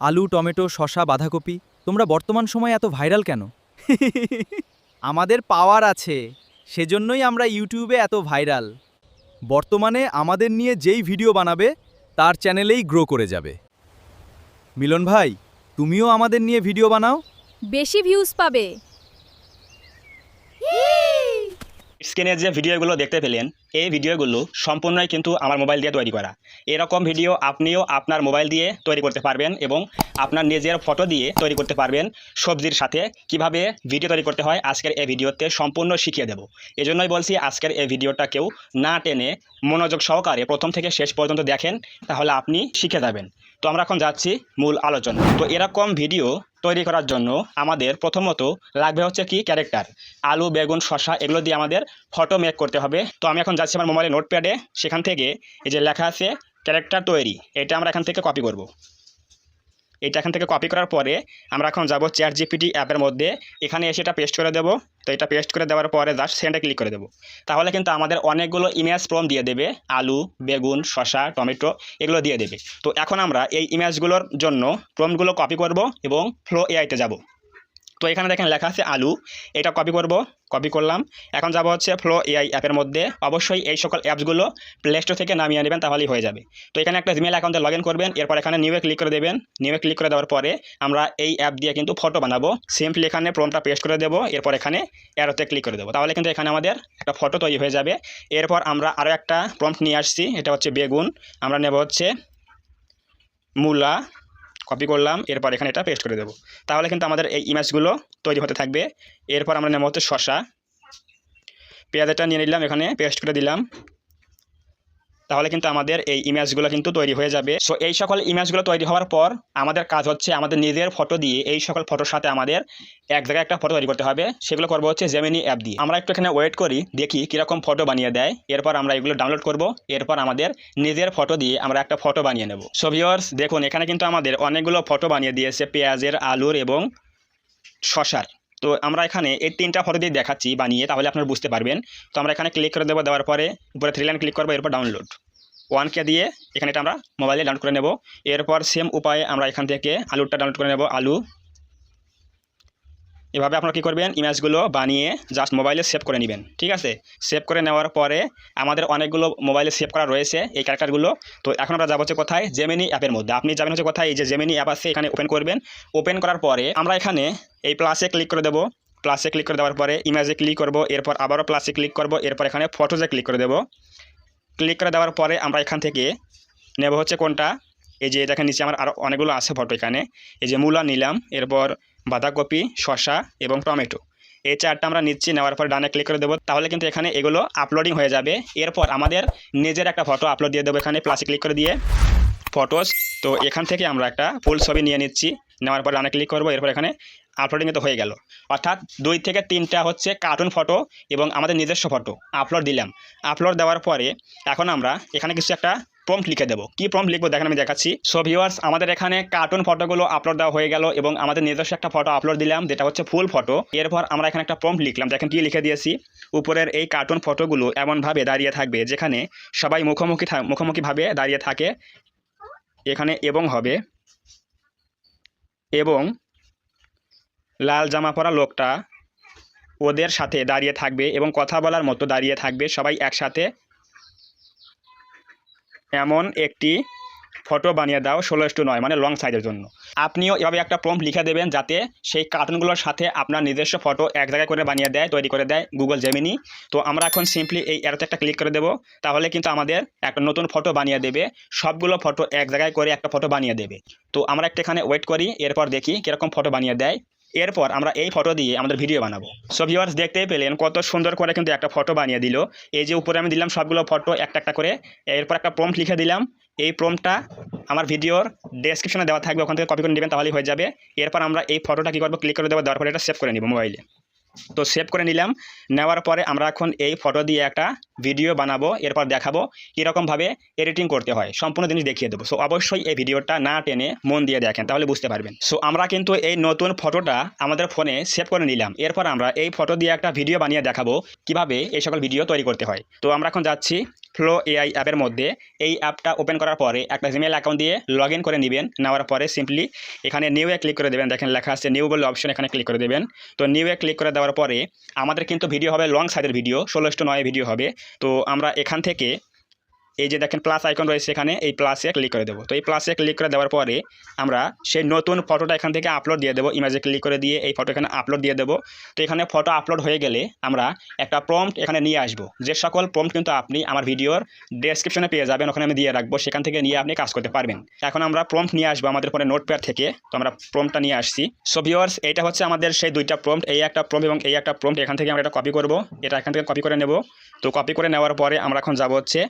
আলু, টমেটো, শসা, বাঁধাকপি তোমরা বর্তমান সময়ে এত ভাইরাল কেন? আমাদের পাওয়ার আছে, সেজন্যই আমরা ইউটিউবে এত ভাইরাল। বর্তমানে আমাদের নিয়ে যেই ভিডিও বানাবে তার চ্যানেলেই গ্রো করে যাবে। মিলন ভাই, তুমিও আমাদের নিয়ে ভিডিও বানাও। বেশি ভিউজ পাবে। স্ক্রিনে যে ভিডিওগুলো দেখতে পেলেন, এই ভিডিওগুলো সম্পূর্ণই কিন্তু আমার মোবাইল দিয়ে তৈরি করা। এরকম ভিডিও আপনিও আপনার মোবাইল দিয়ে তৈরি করতে পারবেন এবং আপনার নিজের ফটো দিয়ে তৈরি করতে পারবেন। সবজির সাথে কিভাবে ভিডিও তৈরি করতে হয় আজকের এই ভিডিওতে সম্পূর্ণ শিখিয়ে দেব। এজন্যই বলছি আজকের এই ভিডিওটা কেউ না টেনে মনোযোগ সহকারে প্রথম থেকে শেষ পর্যন্ত দেখেন, তাহলে আপনি শিখে যাবেন। তো আমরা এখন যাচ্ছি মূল আলোচনা। তো এরকম ভিডিও তৈরি করার জন্য আমাদের প্রথমত লাগবে হচ্ছে কি ক্যারেক্টার। আলু, বেগুন, শসা এগুলো দিয়ে আমাদের ফটো মেক করতে হবে। তো আমি এখন যাচ্ছি আমার মোবাইলে নোটপ্যাডে, সেখান থেকে এই যে লেখা আছে ক্যারেক্টার তৈরি, এটা আমরা এখান থেকে কপি করব। এটা এখান থেকে কপি করার পরে আমরা এখন যাব চ্যাট জিপিটি অ্যাপের মধ্যে, এখানে এসে এটা পেস্ট করে দেব। তো এটা পেস্ট করে দেওয়ার পরে জাস্ট সেন্ডে ক্লিক করে দেব। তাহলে কিন্তু আমাদের অনেকগুলো ইমেজ প্রম্পট দিয়ে দেবে, আলু, বেগুন, শসা, টমেটো এগুলো দিয়ে দেবে। তো এখন আমরা এই ইমেজগুলোর জন্য প্রম্পটগুলো কপি করব এবং ফ্লো এআইতে যাব। তো এখানে দেখেন লেখা আছে আলু, এটা কপি করব, কপি করলাম। এখন যাব হচ্ছে ফ্লো এআই অ্যাপের মধ্যে। অবশ্যই এই সকল অ্যাপসগুলো প্লে স্টোর থেকে নামিয়ে নেবেন, তাহলেই হয়ে যাবে। তো এখানে একটা জিমেল অ্যাকাউন্টে লগ ইন করবেন, এরপর এখানে নিউয়ে ক্লিক করে দেবেন। নিউয়ে ক্লিক করে দেওয়ার পরে আমরা এই অ্যাপ দিয়ে কিন্তু ফটো বানাবো। সিম্পলি এখানে প্রম্পটটা পেস্ট করে দেবো, এরপর এখানে অ্যারোতে ক্লিক করে দেবো, তাহলে কিন্তু এখানে আমাদের একটা ফটো তৈরি হয়ে যাবে। এরপর আমরা আরও একটা প্রম্পট নিয়ে আসছি, এটা হচ্ছে বেগুন, আমরা নেব হচ্ছে মূলা, কপি করলাম, এরপর এখানে এটা পেস্ট করে দেবো। তাহলে কিন্তু আমাদের এই ইমেজগুলো তৈরি হতে থাকবে। এরপর আমরা নেব হচ্ছে শসা, পেঁয়াজটা নিয়ে নিলাম, এখানে পেস্ট করে দিলাম। তাহলে কিন্তু আমাদের এই ইমেজগুলো কিন্তু তৈরি হয়ে যাবে। সো এই সকল ইমেজগুলো তৈরি হওয়ার পর আমাদের কাজ হচ্ছে আমাদের নিজের ফটো দিয়ে এই সকল ফটোর সাথে আমাদের এক জায়গায় একটা ফটো তৈরি করতে হবে। সেগুলো করবো হচ্ছে জেমিনি অ্যাপ দিয়ে। আমরা একটু এখানে ওয়েট করি, দেখি কীরকম ফটো বানিয়ে দেয়। এরপর আমরা এগুলো ডাউনলোড করব, এরপর আমাদের নিজের ফটো দিয়ে আমরা একটা ফটো বানিয়ে নেব। সো ভিউয়ার্স দেখুন, এখানে কিন্তু আমাদের অনেকগুলো ফটো বানিয়ে দিয়েছে পেঁয়াজের, আলুর এবং শসার। তো আমরা এখানে এই তিনটা ফটো দিয়ে দেখাচ্ছি বানিয়ে, তাহলে আপনারা বুঝতে পারবেন। তো আমরা এখানে ক্লিক করে দেবো, দেওয়ার পরে উপরে 3 লাইন ক্লিক করবো, এরপর ডাউনলোড 1K দিয়ে এখানে এটা আমরা মোবাইলে ডাউনলোড করে নেব। এরপর সেম উপায়ে আমরা এখান থেকে আলুরটা ডাউনলোড করে নেব, আলু। এভাবে আপনারা কী করবেন, ইমেজগুলো বানিয়ে জাস্ট মোবাইলে সেভ করে নেবেন, ঠিক আছে। সেভ করে নেওয়ার পরে আমাদের অনেকগুলো মোবাইলে সেভ করা রয়েছে এই ক্যারেক্টারগুলো। তো এখন আমরা যাবো হচ্ছে কোথায়, জেমিনি অ্যাপের মধ্যে। আপনি যাবেন হচ্ছে কোথায়, এই যে জেমিনি অ্যাপ আছে এখানে ওপেন করবেন। ওপেন করার পরে আমরা এখানে এই প্লাসে ক্লিক করে দেবো। প্লাসে ক্লিক করে দেওয়ার পরে ইমেজে ক্লিক করব, এরপর আবারও প্লাসে ক্লিক করব, এরপর এখানে ফটোজে ক্লিক করে দেবো। ক্লিক করে দেওয়ার পরে আমরা এখান থেকে নেব হচ্ছে কোনটা, এই যে দেখেন নিচে আমার আরও অনেকগুলো আছে ফটো। এখানে এই যে মূলা নিলাম, এরপর বাঁধাকপি, শসা এবং টমেটো, এই চারটা আমরা নিচ্ছি। নেওয়ার পর ডানে ক্লিক করে দেবো, তাহলে কিন্তু এখানে এগুলো আপলোডিং হয়ে যাবে। এরপর আমাদের নিজের একটা ফটো আপলোড দিয়ে দেবো, এখানে প্লাসে ক্লিক করে দিয়ে ফটোস। তো এখান থেকে আমরা একটা ফুল ছবি নিয়ে নিচ্ছি, নেওয়ার পর ডানে ক্লিক করবো, এরপর এখানে আপলোডিংয়ে তো হয়ে গেল। অর্থাৎ 2 থেকে 3টা হচ্ছে কার্টুন ফটো এবং আমাদের নিজস্ব ফটো আপলোড দিলাম। আপলোড দেওয়ার পরে এখন আমরা এখানে কিছু একটা প্রম্পট লিখে দেবো। কি প্রম্পট লিখবো দেখেন, আমি দেখাচ্ছি। সো ভিউয়ার্স আমাদের এখানে কার্টুন ফটোগুলো আপলোড দেওয়া হয়ে গেল এবং আমাদের নিজস্ব একটা ফটো আপলোড দিলাম, যেটা হচ্ছে ফুল ফটো। এরপর আমরা এখানে একটা প্রম্পট লিখলাম, দেখেন কি লিখে দিয়েছি। উপরের এই কার্টুন ফটোগুলো এমনভাবে দাঁড়িয়ে থাকবে যেখানে সবাই মুখোমুখিভাবে দাঁড়িয়ে থাকে। এখানে এবং হবে, এবং লাল জামা পরা লোকটা ওদের সাথে দাঁড়িয়ে থাকবে এবং কথা বলার মতো দাঁড়িয়ে থাকবে সবাই একসাথে। এমন একটি ফটো বানিয়ে দাও 16:9, মানে লং সাইজের জন্য। আপনিও এভাবে একটা প্রম্পট লিখে দেবেন যাতে সেই কার্টুনগুলোর সাথে আপনার নিজস্ব ফটো এক জায়গায় করে বানিয়ে দেয়, তৈরি করে দেয় গুগল জেমিনি। তো আমরা এখন সিম্পলি এই অ্যারোতে একটা ক্লিক করে দেবো, তাহলে কিন্তু আমাদের একটা নতুন ফটো বানিয়ে দেবে। সবগুলো ফটো এক জায়গায় করে একটা ফটো বানিয়ে দেবে। তো আমরা একটা এখানে ওয়েট করি, এরপর দেখি কীরকম ফটো বানিয়ে দেয়। এরপর আমরা এই ফটো দিয়ে আমাদের ভিডিও বানাবো। সো ভিউয়ার্স দেখতেই পেলেন কত সুন্দর করে কিন্তু একটা ফটো বানিয়ে দিল। এই যে উপরে আমি দিলাম সবগুলো ফটো একটা একটা করে, এরপর একটা প্রম্পট লিখে দিলাম। এই প্রম্পটটা আমার ভিডিওর ডেসক্রিপশনে দেওয়া থাকবে, ওখান থেকে কপি করে নেবেন, তাহলেই হয়ে যাবে। এরপর আমরা এই ফটোটা কী করবো, ক্লিক করে দেবো, দেওয়ার পরে এটা সেভ করে নিব মোবাইলে। তো সেভ করে নিলাম। নেওয়ার পরে আমরা এখন এই ফটো দিয়ে একটা ভিডিও বানাবো, এরপর দেখাবো কীরকমভাবে এডিটিং করতে হয়, সম্পূর্ণ জিনিস দেখিয়ে দেবো। সো অবশ্যই এই ভিডিওটা না টেনে মন দিয়ে দেখেন, তাহলে বুঝতে পারবেন। সো আমরা কিন্তু এই নতুন ফটোটা আমাদের ফোনে সেভ করে নিলাম। এরপর আমরা এই ফটো দিয়ে একটা ভিডিও বানিয়ে দেখাবো কিভাবে এই সকল ভিডিও তৈরি করতে হয়। তো আমরা এখন যাচ্ছি ফ্লো এআই অ্যাপের মধ্যে। এই অ্যাপটা ওপেন করার পরে একটা জিমেল অ্যাকাউন্ট দিয়ে লগ ইন করে নেবেন। নেওয়ার পরে সিম্পলি এখানে নিউয়ে ক্লিক করে দেবেন। দেখেন লেখা আছে নিউ বলে অপশন, এখানে ক্লিক করে দেবেন। তো নিউয়ে ক্লিক করে দেওয়ার পরে আমাদের কিন্তু ভিডিও হবে লং সাইজের ভিডিও, 16:9 ভিডিও হবে। তো আমরা এখান থেকে এই যে দেখেন প্লাস আইকন রয়েছে, এখানে এই প্লাসে ক্লিক করে দেবো। তো এই প্লাসে ক্লিক করে দেওয়ার পরে আমরা সেই নতুন ফটোটা এখান থেকে আপলোড দিয়ে দেবো। ইমেজে ক্লিক করে দিয়ে এই ফটো এখানে আপলোড দিয়ে দেবো। তো এখানে ফটো আপলোড হয়ে গেলে আমরা একটা প্রম্পট এখানে নিয়ে আসবো, যে সকল প্রম্পট কিন্তু আপনি আমার ভিডিওর ডেসক্রিপশনে পেয়ে যাবেন, ওখানে আমি দিয়ে রাখবো, সেখান থেকে নিয়ে আপনি কাজ করতে পারবেন। এখন আমরা প্রম্পট নিয়ে আসবো আমাদের ফোনে নোটপ্যাড থেকে। তো আমরা প্রম্পটটা নিয়ে আসছি। সো ভিউয়ার্স, এইটা হচ্ছে আমাদের সেই দুইটা প্রম্পট, এই একটা প্রম্পট এবং এই একটা প্রম্পট। এখান থেকে আমরা এটা কপি করবো, এটা এখান থেকে কপি করে নেব। তো কপি করে নেওয়ার পরে আমরা এখন যাবো হচ্ছে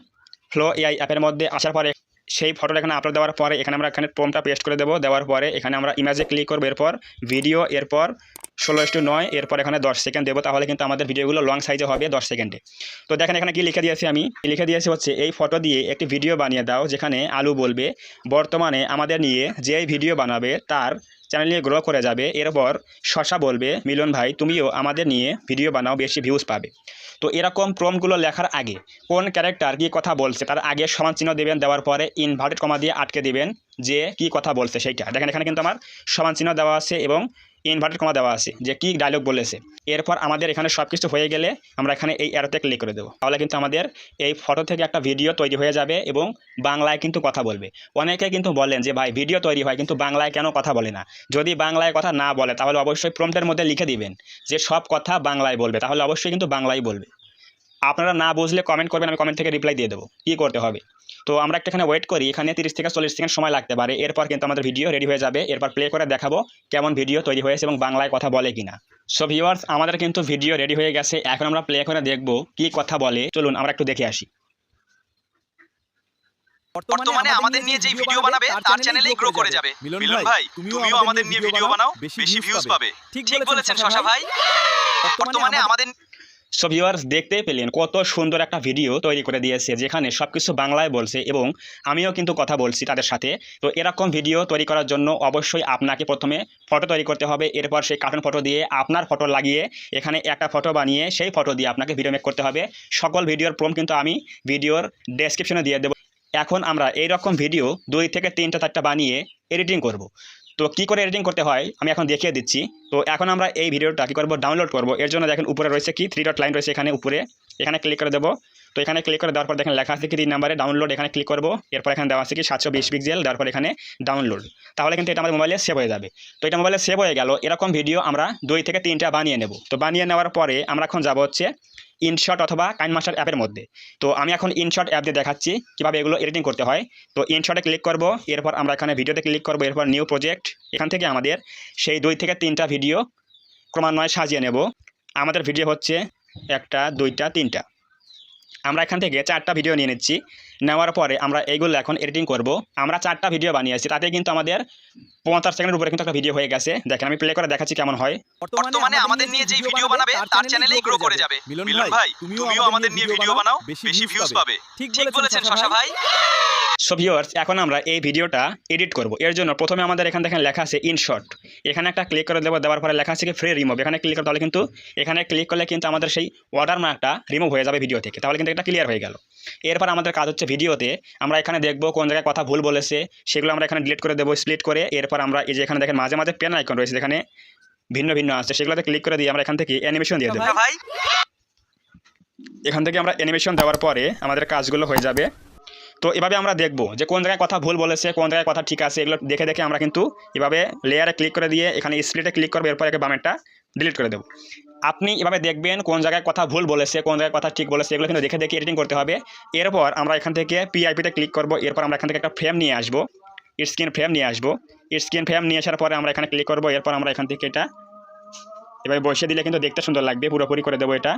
ফ্লো এআই অ্যাপের মধ্যে। আসার পরে সেই ফটোটা এখানে আপলোড দেওয়ার পরে এখানে আমরা এখানে প্রম্পটটা পেস্ট করে দেবো। দেওয়ার পরে এখানে আমরা ইমেজে ক্লিক করবো, এরপর ভিডিও, এরপর 16:9, এরপর এখানে 10 সেকেন্ড দেবো। তাহলে কিন্তু আমাদের ভিডিওগুলো লং সাইজে হবে 10 সেকেন্ডে। তো দেখেন এখানে কি লিখে দিয়েছি, আমি লিখে দিয়েছি হচ্ছে এই ফটো দিয়ে একটি ভিডিও বানিয়ে দাও, যেখানে আলু বলবে বর্তমানে আমাদের নিয়ে যেই ভিডিও বানাবে তার চ্যানেল নিয়ে গ্রো করে যাবে। এরপর শশা বলবে মিলন ভাই তুমিও আমাদের নিয়ে ভিডিও বানাও, বেশি ভিউজ পাবে। তো এরকম প্রম্পটগুলো লেখার আগে কোন ক্যারেক্টার কী কথা বলছে তার আগে সমান চিহ্ন দেবেন। দেওয়ার পরে ইনভার্টেড কমা দিয়ে আটকে দেবেন যে কী কথা বলছে সেইটা। দেখেন এখানে কিন্তু আমার সমান চিহ্ন দেওয়া আছে এবং ইনভার্টেড কমা দেওয়া আছে যে কী ডায়লগ বলেছে। এরপর আমাদের এখানে সব কিছু হয়ে গেলে আমরা এখানে এই অ্যারোতে ক্লিক করে দেবো। তাহলে কিন্তু আমাদের এই ফটো থেকে একটা ভিডিও তৈরি হয়ে যাবে এবং বাংলায় কিন্তু কথা বলবে। অনেকে কিন্তু বলেন যে ভাই ভিডিও তৈরি হয় কিন্তু বাংলায় কেন কথা বলে না। যদি বাংলায় কথা না বলে তাহলে অবশ্যই প্রম্পটের মধ্যে লিখে দিবেন যে সব কথা বাংলায় বলবে, তাহলে অবশ্যই কিন্তু বাংলায় বলবে। আপনারা না বুঝলে কমেন্ট করবেন, আমি কমেন্ট থেকে রিপ্লাই দিয়ে দেবো কী করতে হবে। তো আমরা একটা এখানে ওয়েট করি, এখানে 30 থেকে 40 সেকেন্ড সময় লাগতে পারে। এরপর কিন্তু আমাদের ভিডিও রেডি হয়ে যাবে। এরপর প্লে করে দেখাবো কেমন ভিডিও তৈরি হয়েছে এবং বাংলায় কথা বলে কিনা। সো ভিউয়ার্স, আমাদের কিন্তু ভিডিও রেডি হয়ে গেছে। এখন আমরা প্লে করে দেখবো কি কথা বলে। চলুন আমরা একটু দেখে আসি। বর্তমানে আমাদের নিয়ে যে ভিডিও বানাবে তার চ্যানেলেই গ্রো করে যাবে। মিলন ভাই তুমিও আমাদের নিয়ে ভিডিও বানাও, বেশি ভিউজ পাবে। ঠিক বলেছেন শশা ভাই। বর্তমানে আমাদের সো ভিউয়ার্স, দেখতে পেলেন কত সুন্দর একটা ভিডিও তৈরি করে দিয়েছে, যেখানে সব কিছু বাংলায় বলছে এবং আমিও কিন্তু কথা বলছি তাদের সাথে। তো এরকম ভিডিও তৈরি করার জন্য অবশ্যই আপনাকে প্রথমে ফটো তৈরি করতে হবে। এরপর সেই কার্টুন ফটো দিয়ে আপনার ফটো লাগিয়ে এখানে একটা ফটো বানিয়ে সেই ফটো দিয়ে আপনাকে ভিডিও মেক করতে হবে। সকল ভিডিওর প্রম্পট কিন্তু আমি ভিডিওর ডেসক্রিপশনে দিয়ে দেবো। এখন আমরা এই রকম ভিডিও 2 থেকে 3টা 4টা বানিয়ে এডিটিং করব। তো কী করে এডিটিং করতে হয় আমি এখন দেখিয়ে দিচ্ছি। তো এখন আমরা এই ভিডিওটা কী করবো, ডাউনলোড করব। এর জন্য দেখেন উপরে রয়েছে কি 3 ডট লাইন রয়েছে এখানে উপরে, এখানে ক্লিক করে দেবো। তো এখানে ক্লিক করে দেওয়ার পর দেখেন লেখা আছে কি 3 নম্বরে ডাউনলোড, এখানে ক্লিক করব। এরপর এখানে দেওয়া আছে কি 720 পিক্সেল, দেওয়ার পর এখানে ডাউনলোড। তাহলে কিন্তু এটা আমাদের মোবাইলে সেভ হয়ে যাবে। তো এটা মোবাইলে সেভ হয়ে গেল। এরকম ভিডিও আমরা 2 থেকে 3টা বানিয়ে নেব। তো বানিয়ে নেওয়ার পরে আমরা এখন যাব হচ্ছে ইনশট অথবা কাইনমাস্টার অ্যাপের মধ্যে। তো আমি এখন ইনশট অ্যাপ দিয়ে দেখাচ্ছি কীভাবে এগুলো এডিটিং করতে হয়। তো ইনশটে ক্লিক করব, এরপর আমরা এখানে ভিডিওতে ক্লিক করব, এরপর নিউ প্রজেক্ট। এখান থেকে আমাদের সেই 2 থেকে 3টা ভিডিও ক্রমান্বয়ে সাজিয়ে নেব। আমাদের ভিডিও হচ্ছে 1টা 2টা 3টা, আমরা এখান থেকে 4টা ভিডিও নিয়ে নিচ্ছি। নেওয়ার পরে আমরা এইগুলো এখন এডিটিং করব। আমরা 4টা ভিডিও বানিয়েছি, তাতে কিন্তু আমাদের 50 সেকেন্ডের উপরে কিন্তু একটা ভিডিও হয়ে গেছে। দেখেন আমি প্লে করে দেখাচ্ছি কেমন হয়। বর্তমানে আমাদের নিয়ে যে ভিডিও বানাবে তার চ্যানেলেই গ্রো করে যাবে। মিলন ভাই তুমিও আমাদের নিয়ে ভিডিও বানাও, বেশি ভিউজ পাবে। ঠিক বলেছেন শশা ভাই। সো ভিউয়ার্স, এখন আমরা এই ভিডিওটা এডিট করব। এর জন্য প্রথমে আমাদের এখানে দেখেন লেখা আছে ইনশট, এখানে একটা ক্লিক করে দেবো। দেওয়ার পরে লেখা আছে কি ফ্রি রিমুভ, এখানে ক্লিক করে তাহলে কিন্তু এখানে ক্লিক করলে কিন্তু আমাদের সেই ওয়াটারমার্কটা রিমুভ হয়ে যাবে ভিডিও থেকে। তাহলে কিন্তু এটা ক্লিয়ার হয়ে গেল। এরপর আমাদের কাজ হচ্ছে ভিডিওতে আমরা এখানে দেখব কোন জায়গায় কথা ভুল বলেছে, সেগুলো আমরা এখানে ডিলিট করে দেবো স্প্লিট করে। এরপর আমরা এই যে এখানে দেখেন মাঝে মাঝে পেন আইকন রয়েছে, যেখানে ভিন্ন ভিন্ন আছে, সেগুলোতে ক্লিক করে দিয়ে আমরা এখান থেকে অ্যানিমেশন দিয়ে দেবো। এখান থেকে আমরা অ্যানিমেশন দেওয়ার পরে আমাদের কাজগুলো হয়ে যাবে। তো এভাবে আমরা দেখব যে কোন জায়গায় কথা ভুল বলেছে, কোন জায়গায় কথা ঠিক আছে, এগুলো দেখে দেখে আমরা কিন্তু এভাবে লেয়ারে ক্লিক করে দিয়ে এখানে স্প্লিটে ক্লিক করবো, এরপর একে বামেরটা ডিলিট করে দেবো। আপনি এভাবে দেখবেন কোন জায়গায় কথা ভুল বলেছে, কোন জায়গায় কথা ঠিক বলেছে, এগুলো কিন্তু দেখে দেখে এডিটিং করতে হবে। এরপর আমরা এখান থেকে পিআইপিতে ক্লিক করব। এরপর আমরা এখান থেকে একটা ফ্রেম নিয়ে আসবো, স্ক্রিন ফ্রেম নিয়ে আসবো। স্ক্রিন ফ্রেম নিয়ে আসার পরে আমরা এখানে ক্লিক করব। এরপর আমরা এখান থেকে এটা এভাবে বসিয়ে দিলে কিন্তু দেখতে সুন্দর লাগবে। পুরোপুরি করে দেবো এটা,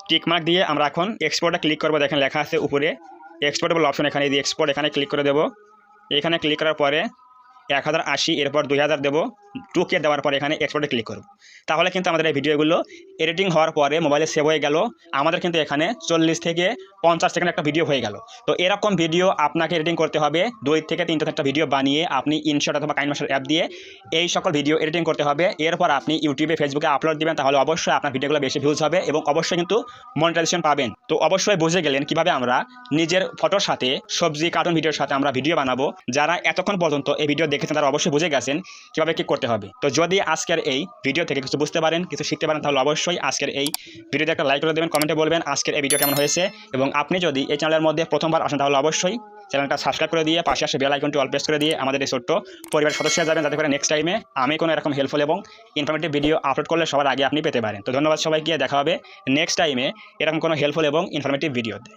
টিকমার্ক দিয়ে আমরা এখন এক্সপোর্টে ক্লিক করব। দেখেন লেখা আছে উপরে এক্সপোর্টেবল অপশন, এখানে দিয়ে এক্সপোর্ট এখানে ক্লিক করে দেবো। এখানে ক্লিক করার পরে 1080, এরপর 2000 দেবো। টুকে দেওয়ার পরে এখানে এক্সপোর্টে ক্লিক করব। তাহলে কিন্তু আমাদের এই ভিডিওগুলো এডিটিং হওয়ার পরে মোবাইলে সেভ হয়ে গেল। আমাদের কিন্তু এখানে 40 থেকে 50 সেকেন্ড একটা ভিডিও হয়ে গেল। তো এরকম ভিডিও আপনাকে এডিটিং করতে হবে 2 থেকে 3 একটা ভিডিও বানিয়ে আপনি ইনশট অথবা কাইনমাস্টার অ্যাপ দিয়ে এই সকল ভিডিও এডিটিং করতে হবে। এরপর আপনি ইউটিউবে ফেসবুকে আপলোড দিবেন, তাহলে অবশ্যই আপনার ভিডিওগুলো বেশি ভিউজ হবে এবং অবশ্যই কিন্তু মনিটাইজেশন পাবেন। তো অবশ্যই বুঝে গেলেন কিভাবে আমরা নিজের ফটোর সাথে সবজি কার্টুন ভিডিওর সাথে আমরা ভিডিও বানাবো। যারা এতক্ষণ পর্যন্ত এই ভিডিও দেখেছেন তারা অবশ্যই বুঝে গেছেন কীভাবে কী করতে হবে। তো যদি আজকের এই ভিডিও থেকে কিছু বুঝতে পারেন, কিছু শিখতে পারেন, তাহলে অবশ্যই আজকের এই ভিডিওতে একটা লাইক করে দেবেন, কমেন্টে বলবেন আজকের এই ভিডিও কেমন হয়েছে। এবং আপনি যদি এই চ্যানেলের মধ্যে প্রথমবার আসেন তাহলে অবশ্যই চ্যানেলটা সাবস্ক্রাইব করে দিয়ে পাশে আসে বেল আইকনটি অল প্রেস করে দিয়ে আমাদের এই ছোট্ট পরিবারের সদস্য যাবেন, যাতে করে নেক্সট টাইমে আমি কোনো এরকম হেল্পফুল এবং ইনফরমেটিভ ভিডিও আপলোড করলে সবার আগে আপনি পেতে পারেন। তো ধন্যবাদ সবাইকে, দেখা হবে নেক্সট টাইমে এরকম কোনো হেল্পফুল এবং ইনফরমেটিভ ভিডিওতে।